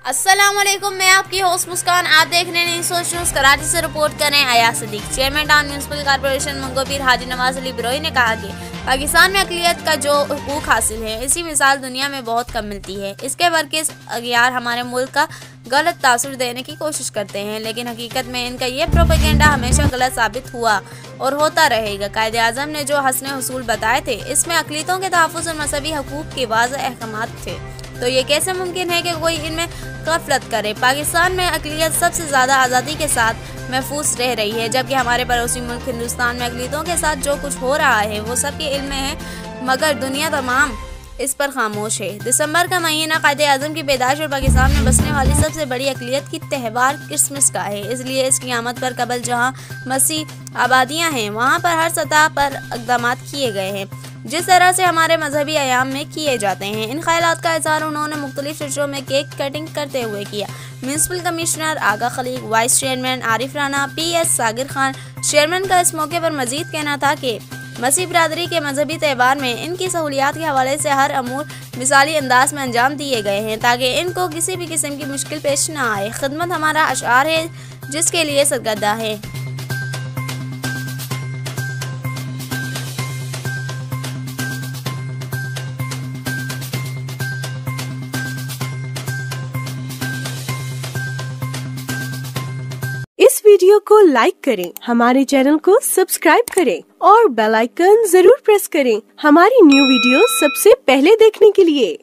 अस्सलामुअलैकुम, मैं आपकी होस्ट मुस्कान। आप देख रहे हैं सोच न्यूज़। कराची से रिपोर्ट करें Ayaz Sadiq. Chairman town municipal corporation Manghopir Haji Nawaz Ali Biroi ने कहा कि पाकिस्तान में अक़लियत का जो हुकूक हासिल है, इसी मिसाल दुनिया में बहुत कम मिलती है। इसके बरकिस अगयार हमारे मुल्क का गलत तासुर देने की कोशिश करते हैं, लेकिन हकीकत में इनका ये प्रोपेगेंडा हमेशा गलत साबित हुआ और होता रहेगा। कायदे आज़म ने जो हसन हुसूल बताए थे, इसमें अक़लियतों के तहफ़्फ़ुज़ और मज़हबी हकूक़ के वाज़ेह अहकामात थे। तो ये कैसे मुमकिन है कि कोई इनमें गफलत करे? पाकिस्तान में अक़लियत सबसे ज़्यादा आज़ादी के साथ महफूज रह रही है, जबकि हमारे पड़ोसी मुल्क हिंदुस्तान में अक़लियतों के साथ जो कुछ हो रहा है वो सबके इल्म में है, मगर दुनिया तमाम इस पर खामोश है। दिसंबर का महीना कायदे आज़म की पैदाइश और पाकिस्तान में बसने वाली सबसे बड़ी अक़लियत की त्यौहार क्रिसमस का है। इसलिए इस क़ियामत पर कबल जहाँ मसीह आबादियाँ हैं, वहाँ पर हर सतह पर इक़दाम किए गए हैं, जिस तरह से हमारे मजहबी अयाम में किए जाते हैं। इन ख्यालात का इज़हार उन्होंने मुख्तलिफ शहरों में केक कटिंग करते हुए किया। Municipal commissioner Agha Khaliq, vice chairman Arif Rana, PS Saghir Khan chairman का इस मौके पर मजीद कहना था कि मसीह बरादरी के मजहबी त्यौहार में इनकी सहूलियात के हवाले से हर अमूर मिसाली अंदाज में अंजाम दिए गए हैं, ताकि इनको किसी भी किस्म की मुश्किल पेश न आए। खिदमत हमारा अशार है जिसके लिए सरगर्दा है। इस वीडियो को लाइक करें, हमारे चैनल को सब्सक्राइब करें और बेल आइकन जरूर प्रेस करें हमारी न्यू वीडियो सबसे पहले देखने के लिए।